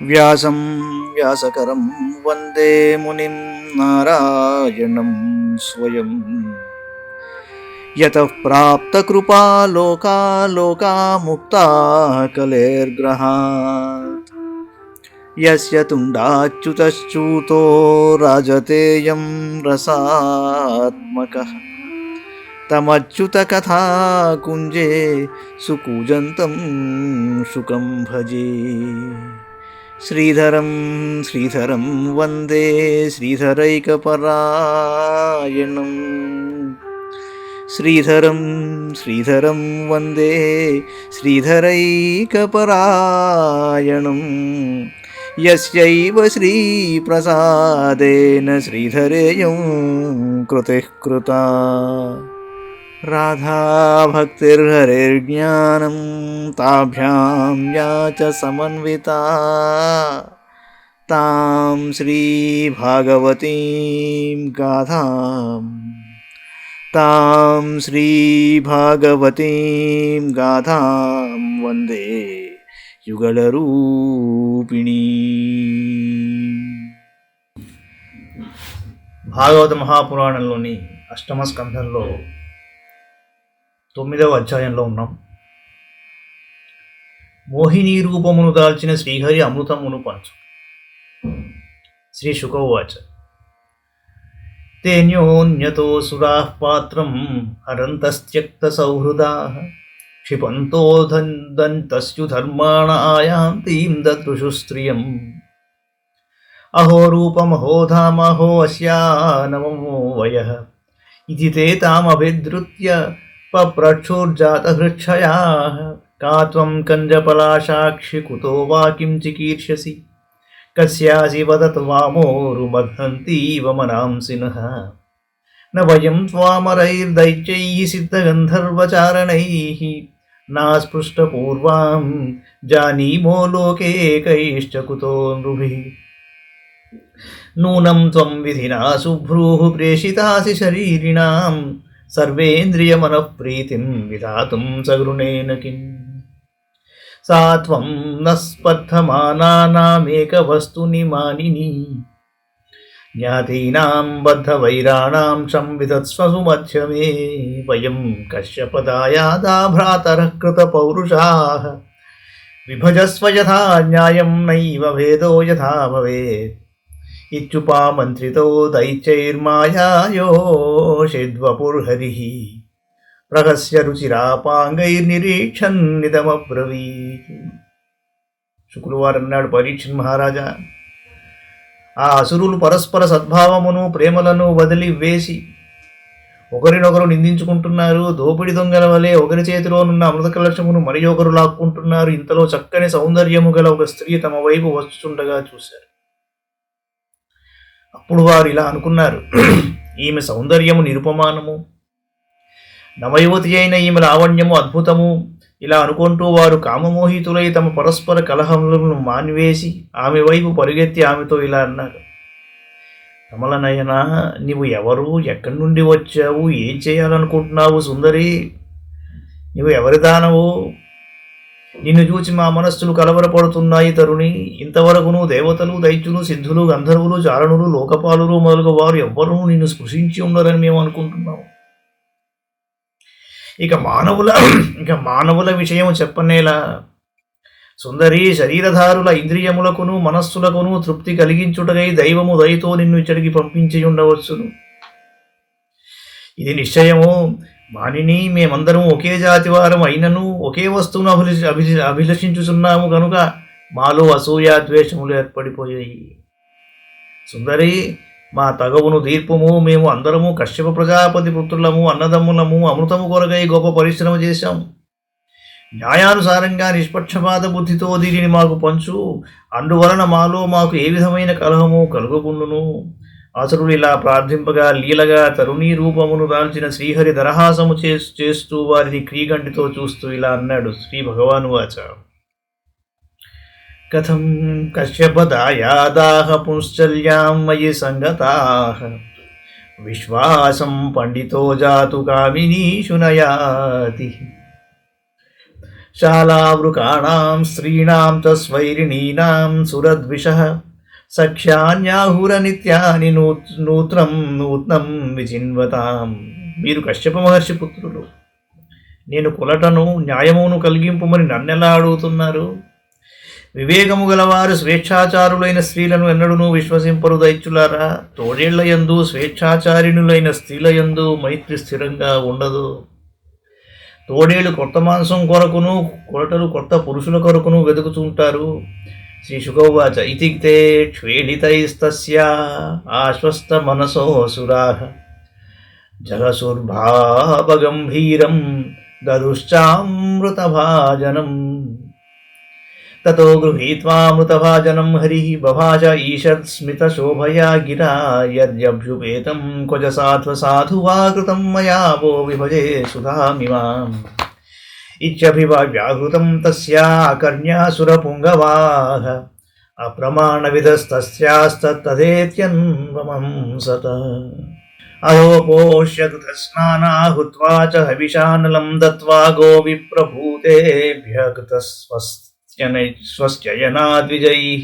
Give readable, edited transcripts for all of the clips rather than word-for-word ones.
వ్యాసం వ్యాసకరం వందే మునిం నారాయణం స్వయం. యతః ప్రాప్తకృపా లోకా లోకా ముక్తా కలేర్గ్రహాత్. యస్య తుండాచ్యుతశ్చ్యుతో రాజతేయం రసాత్మకః. తమచ్యుతకథా కుంజే సుకూజంతం శుకం భజే. శ్రీధరం శ్రీధరం వందే శ్రీధరైకపరాయణం. శ్రీధరం శ్రీధరం వందే శ్రీధరైకపరాయణం. యస్యైవ శ్రీప్రసాదేన శ్రీధరేయం కృతిః కృతా. రాధాభక్తిర్హరిర్జ్ఞానం తాభ్యాం యా చ సమన్వితా. తాం శ్రీభాగవతీం గాథాం వందే యుగళరూపిణీ. భాగవత మహాపురాణంలోని అష్టమ స్కంధంలో 9వ అధ్యాయంలో ఉన్నాం. మోహిని రూపమును దాల్చిన శ్రీహరి అమృతమును పంచు. శ్రీ శుకౌవాచ. తేన్యోన్యతో సురాః పాత్రం హరంతస్త్యక్త సౌహృదాః క్షిపంతో దంతస్యు ధర్మాణ ఆయాంతీం దదృశు స్త్రియం. అహో రూపమహో ధామహో అస్యా నమో వయః ఇతి తే తామభిధృత్య పప్రక్షోర్జాతహృక్షయాః. కా త్వం కంజపలాశాక్షి కుతో వా కిం చికీర్షసి. కస్యాసి వదత్ వామోరుమర్హంతీవ మనాంసినః. న వయం త్వామరైర్దైత్యైః సిద్ధగంధర్వచారణైః నాస్పృష్టపూర్వాం జానీమో లోకే కైశ్చ కుతో నృభిః. నూనం త్వం విధినా శుభ్రూః ప్రేషితాసి శరీరిణాం సర్వేంద్రియమనఃప్రీతిం విధాతుం సగృణేన కిం. సా త్వం న స్పర్ధమానానామేకవస్తుని మానిని జ్ఞాతీనాం బద్ధవైరాణాం సంవిధత్స్వ మధ్యమే. వయం కశ్యపదాయాదా భ్రాతరః కృతపౌరుషాః విభజస్వ యథా న్యాయం నైవ భేదో యథా భవేత్. ఇత్యుపామంత్రితో దైత్యైర్మాయాయోషిద్వపుర్హరిః ప్రహస్య రుచిరాపాంగైర్నిరీక్షన్నిదమబ్రవీత్. శుకులు వారన్నాడు, పరీక్షణ్ మహారాజా, ఆ అసురులు పరస్పర సద్భావమును ప్రేమలను వదిలి వేసి ఒకరినొకరు నిందించుకుంటున్నారు. దోపిడి దొంగల వలె ఒకరి చేతిలోనున్న అమృత కలశమును మరి ఒకరు లాక్కుంటున్నారు. ఇంతలో చక్కని సౌందర్యము గల ఒక స్త్రీ తమ వైపు వస్తుండగా చూశారు. అప్పుడు వారు ఇలా అనుకున్నారు, ఈమె సౌందర్యము నిరుపమానము, నవయువతి అయిన ఈమె లావణ్యము అద్భుతము. ఇలా అనుకుంటూ వారు కామమోహితులై తమ పరస్పర కలహములను మానివేసి ఆమె వైపు పరుగెత్తి ఆమెతో ఇలా అన్నారు, కమలనయన, నీవు ఎవరు, ఎక్కడి నుండి వచ్చావు, ఏం చేయాలనుకుంటున్నావు సుందరి, నీవు ఎవరి దానవు, నిన్ను చూచి మా మనస్సులు కలవరపడుతున్నాయి తరుణి. ఇంతవరకును దేవతలు, దైత్యులు, సిద్ధులు, గంధర్వులు, చారణులు, లోకపాలులు మొదలుగు వారు ఎవ్వరూ నిన్ను స్పృశించి ఉండరని మేము అనుకుంటున్నాము. ఇక మానవుల విషయం చెప్పనేలా. సుందరి, శరీరధారుల ఇంద్రియములకును మనస్సులకును తృప్తి కలిగించుటకై దైవము దయతో నిన్ను ఇచ్చడికి పంపించి ఉండవచ్చును. ఇది నిశ్చయము. మానిని, మేమందరం ఒకే జాతి వారం అయినను ఒకే వస్తువును అభిలషించుచున్నాము కనుక మాలో అసూయ ద్వేషములు ఏర్పడిపోయాయి. సుందరి, మా తగవును తీర్పుము. మేము అందరము కశ్యప ప్రజాపతి పుత్రులము, అన్నదమ్ములము. అమృతము కొరకై గొప్ప పరిశ్రమ చేశాం. న్యాయానుసారంగా నిష్పక్షపాత బుద్ధితో దీనిని మాకు పంచు. అందువలన మాకు ఏ విధమైన కలహము కలుగుకుండును. అసురులు ఇలా ప్రార్థింపగా లీలగా తరుణీ రూపమును దాల్చిన శ్రీహరి దరహాసము చేస్తూ వారిని క్రీగంటితో చూస్తూ ఇలా అన్నాడు. శ్రీ భగవానువాచ. కథం కశ్యపదాయాదాః పుంశ్చల్యాం మయి సంగతాః విశ్వాసం పండితో జాతు కామినీ శునయాతి. శాలావృకాణాం స్త్రీణాం చ స్వైరిణీనాం సురద్విషః సఖ్యాన్యాహురనిత్యాని నూత్నం నూత్నం విచిన్వతాం. మీరు కశ్యప మహర్షి పుత్రులు, నేను కులటను న్యాయమును కలిగింపుమని నన్నెలా అడుగుతున్నారు? వివేకము గలవారు స్వేచ్ఛాచారులైన స్త్రీలను ఎన్నడూనూ విశ్వసింపరు దైత్యులారా. తోడేళ్ల యందు స్వేచ్ఛాచారిణులైన స్త్రీల యందు మైత్రి స్థిరంగా ఉండదు. తోడేళ్లు కొత్త మాంసం కొరకును, కొరటలు కొత్త పురుషుల కొరకును వెతుకుతుంటారు. శ్రీ శుకౌవాచ ఇతి తే క్షేళితైస్తస్యా ఆశ్వస్త మనసోऽసురాః జగసుర్భావగంభీరం దదుశ్చామృతభాజనం. తతో గృహీత్వామృతభాజనం హరిః బభాజ ఈషత్స్మితశోభయా గిరా యద్యభ్యుపేతం క్వచ సాధ్వ వా కృతం మయా వో విభజే సుధామిమాం. ఇత్యభివ్యాహృతం తస్యా కర్ణ్యాసురపుంగవాః అప్రమాణవిధస్తస్యాస్తత్తదేత్యన్వమంసత. అధోపోష్యకృతస్నానా హుత్వా చ హవిషానలం దత్వా గోవిప్రభూతేభ్యः కృతస్వస్త్యయనాద్విజైః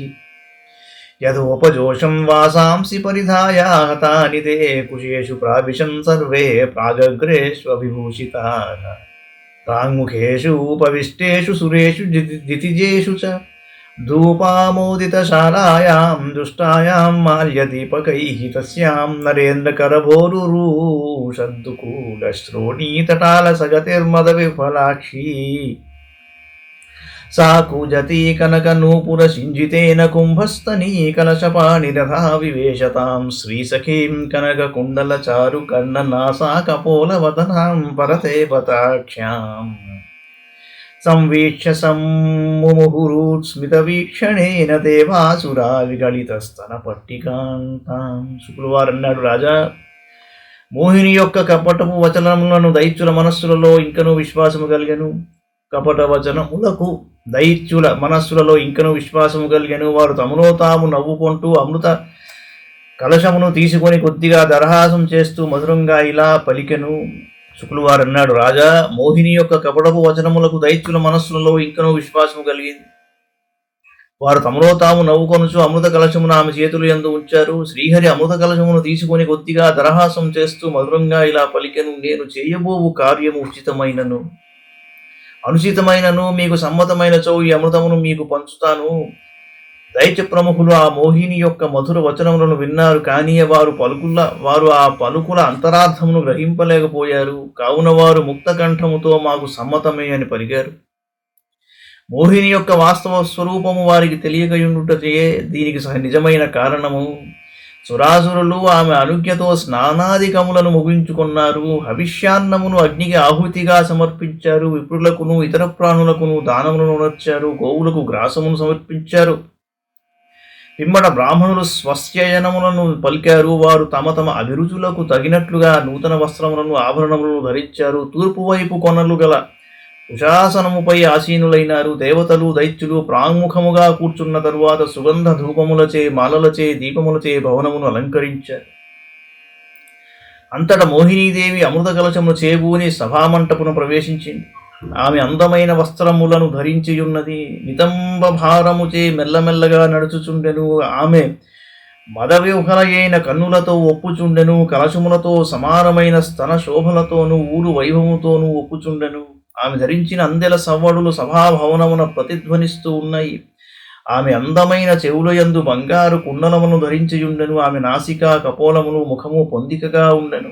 యథోపజోషం వాసాంసి పరిధాయ హతాని తే కుశేషు ప్రావిశన్ సర్వే ప్రాగగ్రేష్వభిభూషితాః. ప్రాంగుఖేషు ఉపవిష్టేషు సురేషు దితిజేషు చ ధూపామోదితశాలాయాం దుష్టాయాం మాల్యదీపకైః తస్యాం నరేంద్రకరభోరురుషద్దుకూలశ్రోణీతటాలసగతిర్మదవిఫలాక్షీ. सा कूजती कनकनूपुरसिञ्जितेन कुम्भस्तनीकलशपाणिरथा विवेशतां श्रीसखीं कनककुण्डलचारुकर्णनासाकपोलवदनां परते पताक्ष्याम्. संवीक्ष्य सम्मुहुरुस्मितवीक्षणेन దేవాసురా విగళితస్తనపట్టికాంతాం. శుక్రవారం అన్నాడు, రాజా, మోహిని యొక్క కపటపు వచనములను దైత్యుల మనస్సులలో ఇంకనూ విశ్వాసము కలిగెను. కపట వచనములకు దైత్యుల మనస్సులలో ఇంకనూ విశ్వాసము కలిగెను. వారు తమలో తాము నవ్వుకుంటూ అమృత కలశమును తీసుకొని కొద్దిగా దరహాసం చేస్తూ మధురంగా ఇలా పలికెను. శుక్రవారు అన్నాడు, రాజా, మోహిని యొక్క కపటపు వచనములకు దైత్యుల మనస్సులలో ఇంకనూ విశ్వాసము కలిగింది. వారు తమలో తాము నవ్వుకొనుచు అమృత కలశమును ఆమె చేతులు యందు ఉంచారు. శ్రీహరి అమృత కలశమును తీసుకొని కొద్దిగా దరహాసం చేస్తూ మధురంగా ఇలా పలికెను. నేను చేయబోవు కార్యము ఉచితమైనను అనుచితమైనను మీకు సమ్మతమైనచో ఈ అమృతమును మీకు పంచుతాను. దైత్య ప్రముఖులు ఆ మోహిని యొక్క మధుర వచనములను విన్నారు, కానీ వారు ఆ పలుకుల అంతరార్థమును గ్రహింపలేకపోయారు. కావున వారు ముక్తకంఠముతో మాకు సమ్మతమే అని పలికారు. మోహిని యొక్క వాస్తవ స్వరూపము వారికి తెలియకయుండుటచే దీనికి నిజమైన కారణము. సురాసురులు ఆమె అనుజ్ఞతో స్నానాదికములను ముగించుకున్నారు. హవిష్యాన్నమును అగ్నికి ఆహుతిగా సమర్పించారు. విప్రులకును ఇతర ప్రాణులకును దానములను ఉనర్చారు. గోవులకు గ్రాసమును సమర్పించారు. పిమ్మట బ్రాహ్మణులు స్వస్యయనములను పలికారు. వారు తమ తమ అభిరుచులకు తగినట్లుగా నూతన వస్త్రములను ఆభరణములను ధరించారు. తూర్పు వైపు కొనలు గల ఉషాసనముపై ఆసీనులైనారు. దేవతలు దైత్యులు ప్రాంగుఖముగా కూర్చున్న తరువాత సుగంధ ధూపములచే మాలలచే దీపములచే భవనమును అలంకరించారు. అంతటా మోహినీదేవి అమృత కలశమును చేబూని సభామంటపును ప్రవేశించింది. ఆమె అందమైన వస్త్రములను ధరించియున్నది. నితంబ భారముచే మెల్లమెల్లగా నడుచుచుండెను. ఆమె మదవిహులయైన కన్నులతో ఒప్పుచుండెను. కలశములతో సమానమైన స్తన శోభలతోనూ ఊరు వైభవముతోనూ ఒప్పుచుండెను. ఆమె ధరించిన అందెల సవ్వడులు సభాభవనమున ప్రతిధ్వనిస్తూ ఉన్నాయి. ఆమె అందమైన చెవులయందు బంగారు కుండలమును ధరించియుండెను. ఆమె నాసిక కపోలమును ముఖము పొందికగా ఉండెను.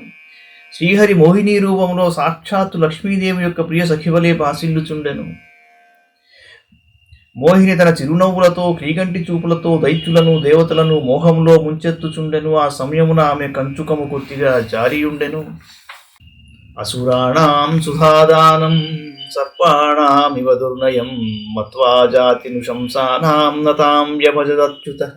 శ్రీహరి మోహిని రూపంలో సాక్షాత్తు లక్ష్మీదేవి యొక్క ప్రియ సఖివలే భాసిల్లుచుండెను. మోహిని తన చిరునవ్వులతో క్రీగంటి చూపులతో దైత్యులను దేవతలను మోహంలో ముంచెత్తుచుండెను. ఆ సమయమున ఆమె కంచుకము కొద్దిగా జారియుండెను. అసురాణాం సుధాదానం సర్పాణామివ దుర్నయం మత్వా జాతి నుశంసానాం నతాం వ్యభజదచ్యుతః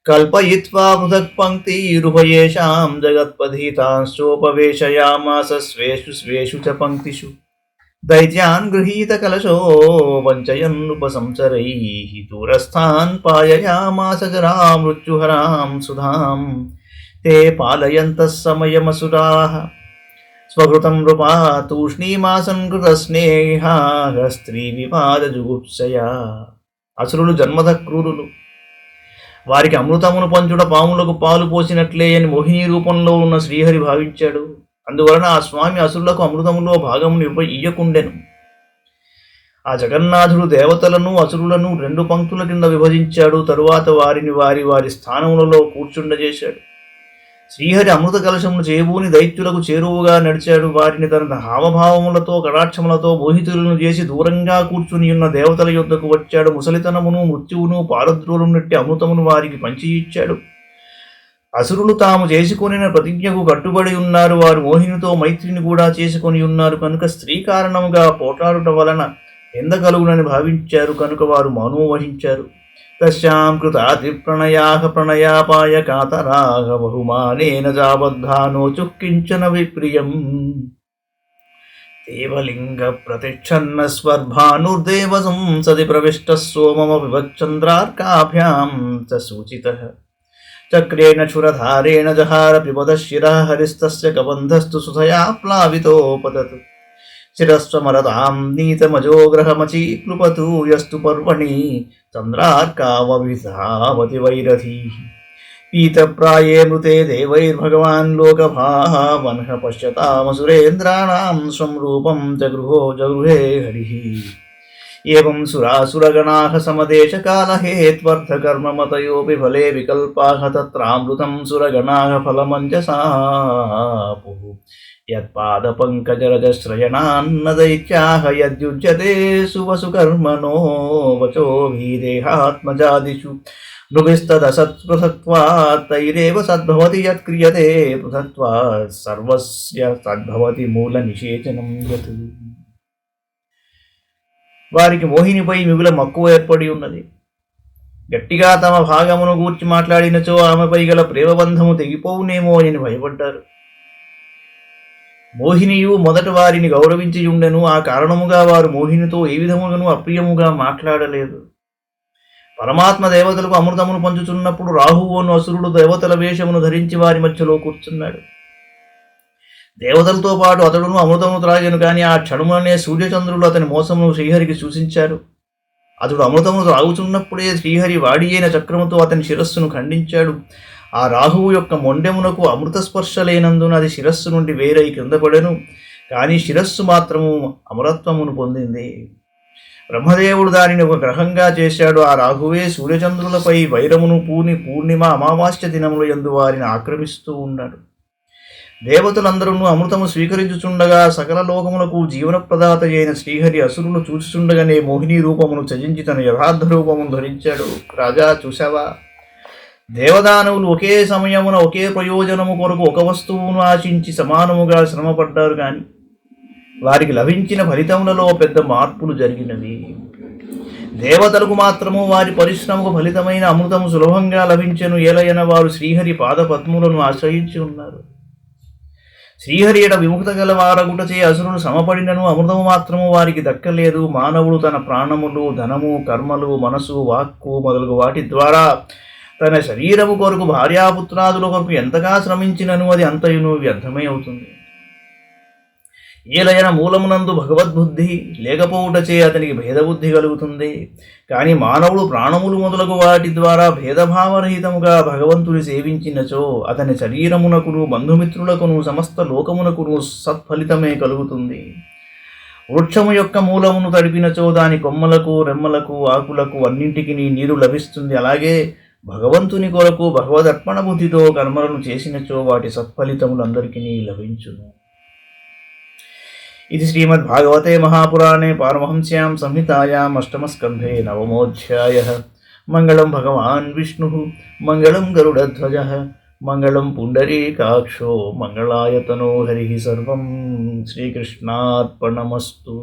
కల్పయిత్వా పృథక్ పంక్తిరుభయేషాం జగత్పథితాంశ్చోపవేశయామాస స్వేషు స్వేషు చ పంక్తిషు దైత్యాన్ గృహీత కలశో వంచయన్నుపసంసరైః దూరస్థాన్ పాయయామాస జరా మృత్యుహరాం సుధాం తే పాలయంతః సమయమసురాః స్వకృతం నృపా తూష్ణీమాసన్ కృతస్నేహాః స్త్రీ వివాద జుగుప్సయా. అసురులు జన్మద క్రూరులు, వారికి అమృతమును పంచుట పాములకు పాలు పోసినట్లే అని మోహిని రూపంలో ఉన్న శ్రీహరి భావించాడు. అందువలన ఆ స్వామి అసురులకు అమృతములో భాగమును ఇయ్యకుండెను. ఆ జగన్నాథుడు దేవతలను అసురులను 2 పంక్తుల కింద విభజించాడు. తరువాత వారిని వారి వారి స్థానములలో కూర్చుండజేశాడు. శ్రీహరి అమృత కలశమును చేబూని దైత్యులకు చేరువుగా నడిచాడు. వారిని తన హావభావములతో కటాక్షములతో మోహితులను చేసి దూరంగా కూర్చుని ఉన్న దేవతల యొద్దకు వచ్చాడు. ముసలితనమును మృత్యువును పారద్రోలు నెట్టి అమృతమును వారికి పంచి ఇచ్చాడు. అసురులు తాము చేసుకొనిన ప్రతిజ్ఞకు కట్టుబడి ఉన్నారు. వారు మోహినితో మైత్రిని కూడా చేసుకొని ఉన్నారు. కనుక స్త్రీ కారణముగా పోటాడుట వలన నింద కలుగునని భావించారు. కనుక వారు మౌనము వహించారు. తస్యాం కృతాతి ప్రణయాః ప్రణయాపాయ కాతరాః బహుమానేన జాబద్ధానోచుః కించన విప్రియం. దేవలింగ ప్రతిచ్ఛన్న స్వర్భానుర్దేవ సంసది ప్రవిష్టः సోమమ వివచ్చంద్రార్కాభ్యాం చ సూచితః. చక్రేణ క్షురధారేణ జహార పిబదః శిరః హరిస్తస్య కబంధస్తు సుధయా ప్లావితోపతత్. శిరస్వమరతాం నీతమజోగ్రహమచీక్లుపతు యస్తు పర్వణి చంద్రార్కావవిధావతి వైరధీః. పీతప్రాయే మృతే దేవైర్భగవాన్ లోకభావనః పశ్యతామసురేంద్రాణాం స్వం రూపం జగృహే హరిః. ఏవం సురాసురగణాః సమదేశకాలహేత్వర్థకర్మమతయోపి ఫలే వికల్పాః తత్రామృతం సురగణాః ఫలమంజసాపుః. యత్పాదపంకజరజశ్రయణాన్న దైత్యాః యద్యుజ్యతే సువసుకర్మణో వచోభిదేహాత్మజాదిషు నృభిస్తదసత్పృథక్త్వాత్ తైరేవ సద్భవతి యత్క్రియతే పృథక్త్వాత్ సర్వస్య సద్భవతి మూల నిషేచనం యత్. వారికి మోహినిపై మిగుల మక్కువ ఏర్పడి ఉన్నది. గట్టిగా తమ భాగమును గూర్చి మాట్లాడినచో ఆమెపై గల ప్రేమబంధము తెగిపోవునేమో అని భయపడ్డారు. మోహినియు మొదట వారిని గౌరవించి ఉండెను. ఆ కారణముగా వారు మోహినితో ఏ విధముగాను అప్రియముగా మాట్లాడలేదు. పరమాత్మ దేవతలకు అమృతమును పంచుచున్నప్పుడు రాహువును అసురుడు దేవతల వేషమును ధరించి వారి మధ్యలో కూర్చున్నాడు. దేవతలతో పాటు అతడును అమృతమును త్రాగాను. కానీ ఆ క్షణములనే సూర్యచంద్రులు అతని మోసమును శ్రీహరికి సూచించారు. అతడు అమృతమును త్రాగుచున్నప్పుడే శ్రీహరి వాడి అయిన చక్రముతో అతని శిరస్సును ఖండించాడు. ఆ రాహువు యొక్క మొండెమునకు అమృత స్పర్శ లేనందున అది శిరస్సు నుండి వేరై కింద పడెను. కానీ శిరస్సు మాత్రము అమరత్వమును పొందింది. బ్రహ్మదేవుడు దానిని ఒక గ్రహంగా చేశాడు. ఆ రాహువే సూర్యచంద్రులపై వైరమును పూని పూర్ణిమ అమావాస్య దినముల యందు వారిని ఆక్రమిస్తూ ఉన్నాడు. దేవతలందరూ అమృతము స్వీకరించుచుండగా సకల లోకములకు జీవనప్రదాత అయిన శ్రీహరి అసురులు చూచుచుండగానే మోహిని రూపమును త్యజించి తన యథార్థ రూపమును ధరించాడు. రాజా, చూశావా, దేవదానవులు ఒకే సమయమున ఒకే ప్రయోజనము కొరకు ఒక వస్తువును ఆశించి సమానముగా శ్రమపడ్డారు. కానీ వారికి లభించిన ఫలితములలో పెద్ద మార్పులు జరిగినవి. దేవతలకు మాత్రము వారి పరిశ్రమకు ఫలితమైన అమృతము సులభంగా లభించెను. ఏలయన వారు శ్రీహరి పాదపద్ములను ఆశ్రయించి ఉన్నారు. శ్రీహరి ఎడ విముక్త గల వారగుటచే అసురులు శ్రమపడినను అమృతము మాత్రము వారికి దక్కలేదు. మానవుడు తన ప్రాణములు, ధనము, కర్మలు, మనసు, వాక్కు మొదలగు వాటి ద్వారా తన శరీరము కొరకు, భార్యాపుత్రాదుల కొరకు ఎంతగా శ్రమించినను అది అంతయును వ్యర్థమే అవుతుంది. ఏలయన మూలమునందు భగవద్బుద్ధి లేకపోవుటచే అతనికి భేదబుద్ధి కలుగుతుంది. కానీ మానవుడు ప్రాణములు మొదలగు వాటి ద్వారా భేదభావరహితముగా భగవంతుని సేవించినచో అతని శరీరమునకును, బంధుమిత్రులకును, సమస్త లోకమునకును సత్ఫలితమే కలుగుతుంది. వృక్షము యొక్క మూలమును తడిపినచో దాని కొమ్మలకు, రెమ్మలకు, ఆకులకు అన్నింటికి నీరు లభిస్తుంది. అలాగే భగవంతుని కొరకు భగవదర్పణ బుద్ధితో కర్మలను చేసినచో వాటి సత్ఫలితములందరికీ లభించును. ఇది శ్రీమద్భాగవతే మహాపురాణే పారమహంస్యాం సంహితాయాం అష్టమస్కంధే నవమోऽధ్యాయः. మంగళం భగవాన్ విష్ణుః, మంగళం గరుడధ్వజः, మంగళం పుండరీకాక్షో, మంగళాయతనో హరిః. సర్వం శ్రీకృష్ణార్పణమస్తు.